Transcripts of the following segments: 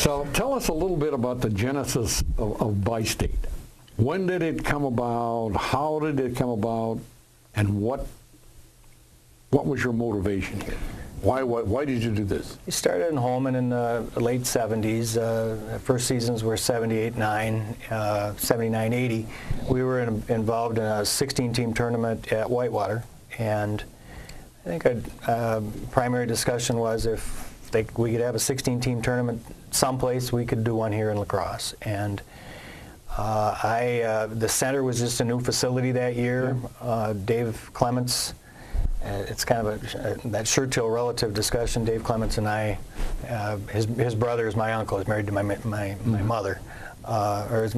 So tell us a little bit about the genesis of Bi-State. When did it come about? How did it come about? And what was your motivation here? Why did you do this? We started in Holman in the late 70s. First seasons were 78-9, 79-80. We were involved in a 16-team tournament at Whitewater, and I think our primary discussion was if we could have a 16-team tournament someplace, we could do one here in La Crosse. And the center was just a new facility that year. Dave Clements. It's kind of that shirt-tail relative discussion. Dave Clements and I, his brother is my uncle. He's married to my mother, or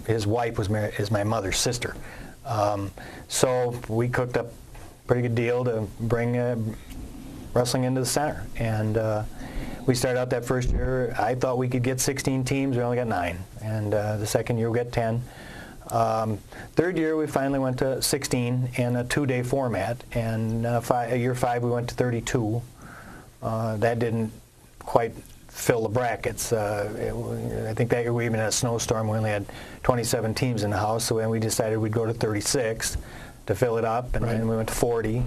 his wife is my mother's sister. So we cooked up a pretty good deal to bring wrestling into the center, and we started out that first year. I thought we could get 16 teams. We only got 9, and the second year we got 10. Third year we finally went to 16 in a 2-day format, and year 5 we went to 32. That didn't quite fill the brackets. I think that year we even had a snowstorm. We only had 27 teams in the house, so then we decided we'd go to 36 to fill it up, and then we went to 40.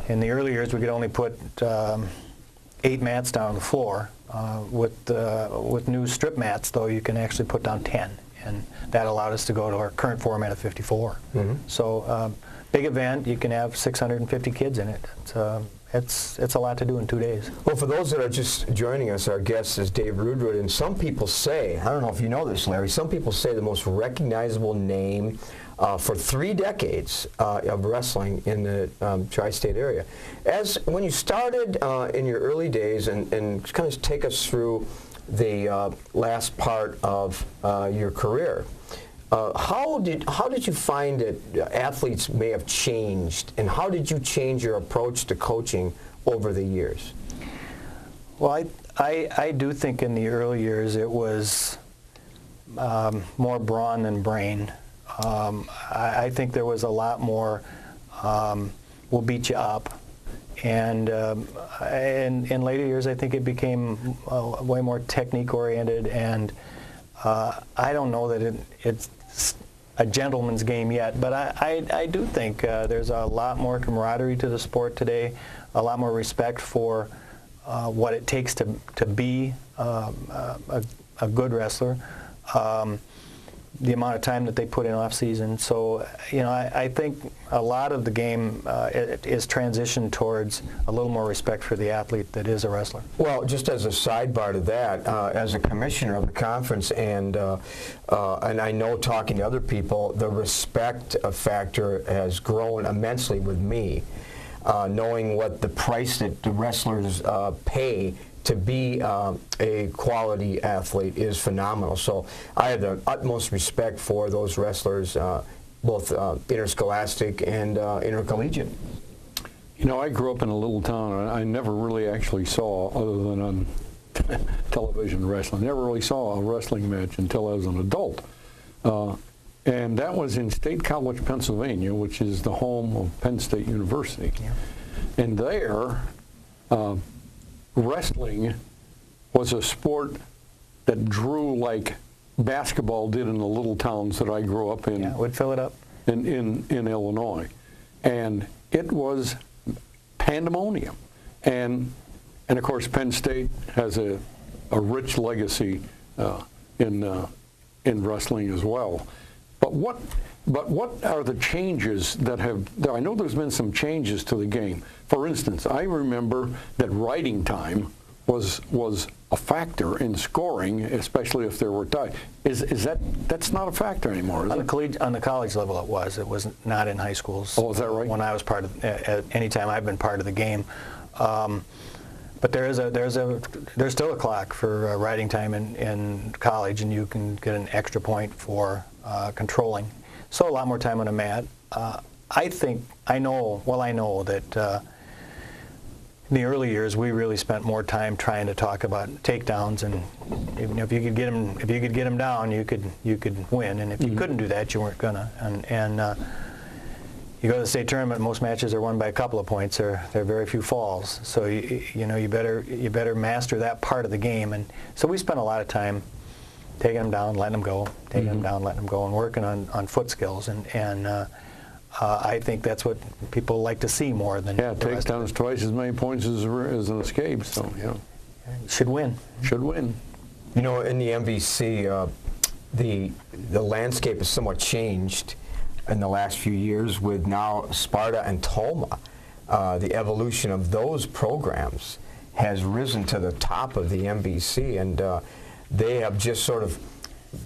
In the early years we could only put 8 mats down on the floor. With new strip mats, though, you can actually put down 10. And that allowed us to go to our current format of 54. Mm-hmm. So big event, you can have 650 kids in it. It's a lot to do in 2 days. Well, for those that are just joining us, our guest is Dave Rudrud, and some people say, I don't know if you know this, Larry, some people say the most recognizable name for 3 decades of wrestling in the tri-state area. When you started in your early days, and kind of take us through the last part of your career, how did you find that athletes may have changed, and how did you change your approach to coaching over the years? Well, I do think in the early years it was more brawn than brain. I think there was a lot more we'll beat you up. And in later years, I think it became way more technique-oriented, and I don't know that it's a gentleman's game yet, but I do think there's a lot more camaraderie to the sport today, a lot more respect for what it takes to be a good wrestler. The amount of time that they put in off season. So, I think a lot of the game is transitioned towards a little more respect for the athlete that is a wrestler. Well, just as a sidebar to that, as a commissioner of the conference, and I know talking to other people, the respect factor has grown immensely with me, knowing what the price that the wrestlers pay to be a quality athlete is phenomenal. So I have the utmost respect for those wrestlers, both interscholastic and intercollegiate. I grew up in a little town, and I never really actually saw, other than on television wrestling, never really saw a wrestling match until I was an adult. And that was in State College, Pennsylvania, which is the home of Penn State University. Yeah. And there, wrestling was a sport that drew like basketball did in the little towns that I grew up in. Yeah, it would fill it up. In Illinois. And it was pandemonium. And of course, Penn State has a rich legacy in wrestling as well. But what are the changes that have? I know there's been some changes to the game. For instance, I remember that writing time was a factor in scoring, especially if there were ties. That's not a factor anymore, is it? On the college level, it was. It was not in high schools. Oh, is that right? When I was part of, any time I've been part of the game. But there's still a clock for writing time in college, and you can get an extra point for controlling. So a lot more time on a mat. I know that in the early years we really spent more time trying to talk about takedowns, and if you could get them down, you could win, and if you couldn't do that, you weren't gonna. And you go to the state tournament, most matches are won by a couple of points. There are very few falls. So you better master that part of the game. And so we spent a lot of time taking them down, letting them go, taking them down, letting them go, and working on foot skills. And I think that's what people like to see more than takedowns twice as many points as an escape. So should win. Should win. You know, in the MVC, the landscape has somewhat changed in the last few years with now Sparta and Toma. The evolution of those programs has risen to the top of the MVC, and they have just sort of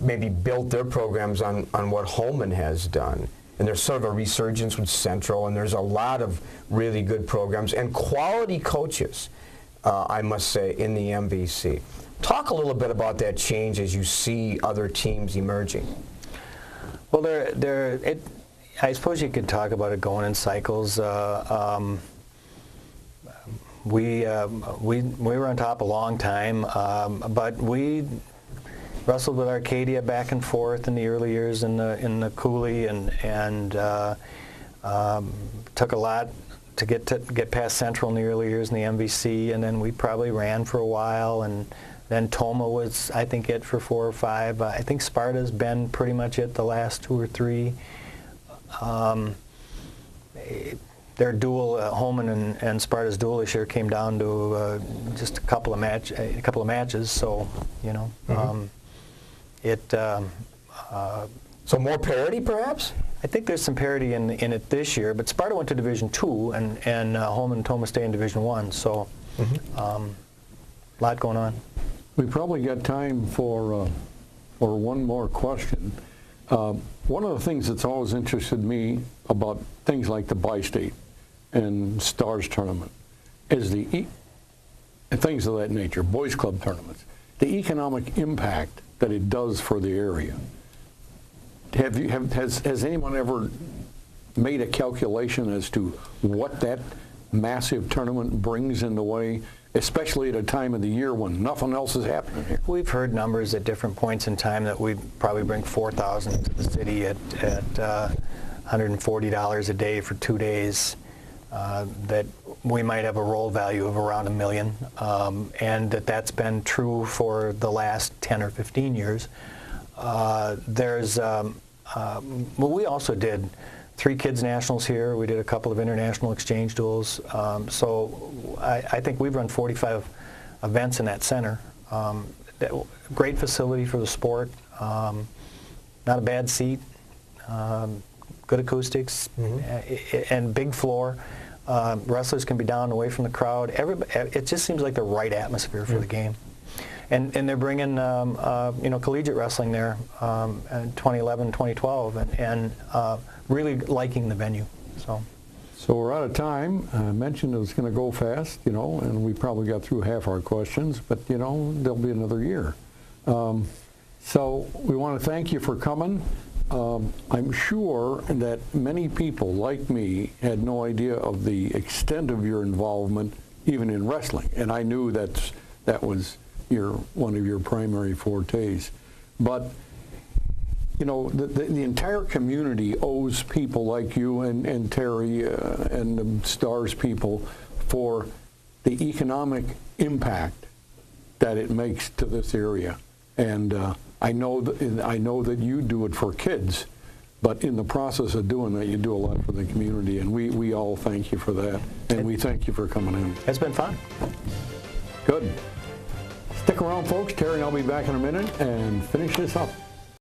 maybe built their programs on what Holman has done. And there's sort of a resurgence with Central, and there's a lot of really good programs and quality coaches, I must say, in the MVC. Talk a little bit about that change as you see other teams emerging. Well, I suppose you could talk about it going in cycles. We were on top a long time, but we wrestled with Arcadia back and forth in the early years in the Cooley, and took a lot to get past Central in the early years in the MVC, and then we probably ran for a while, and then Toma was, I think, it for 4 or 5. I think Sparta's been pretty much it the last 2 or 3. Their duel, Holman and Sparta's duel this year came down to just a couple of matches. So so more parity, perhaps? I think there's some parity in it this year. But Sparta went to Division II, and Holman and Toma stay in Division I. So a lot going on. We probably got time for one more question. One of the things that's always interested me about things like the Bi-State and Stars tournament is and things of that nature, boys club tournaments, the economic impact that it does for the area. Has anyone ever made a calculation as to what that massive tournament brings in the way, especially at a time of the year when nothing else is happening here? We've heard numbers at different points in time that we probably bring 4,000 to the city at $140 a day for 2 days. That we might have a roll value of around $1 million, and that's been true for the last 10 or 15 years. We also did 3 kids nationals here. We did a couple of international exchange duels. So I think we've run 45 events in that center. Great facility for the sport. Not a bad seat. Good acoustics, and big floor. Wrestlers can be down and away from the crowd. It just seems like the right atmosphere for the game. And they're bringing collegiate wrestling there in 2011, 2012, and really liking the venue. So we're out of time. I mentioned it was going to go fast, and we probably got through half our questions, but there'll be another year. So we want to thank you for coming. I'm sure that many people like me had no idea of the extent of your involvement even in wrestling, and I knew that was one of your primary fortes. But the entire community owes people like you and Terry and the Stars people for the economic impact that it makes to this area. And I know that you do it for kids, but in the process of doing that, you do a lot for the community, and we all thank you for that, and we thank you for coming in. It's been fun. Good. Stick around, folks. Terry and I'll be back in a minute and finish this up.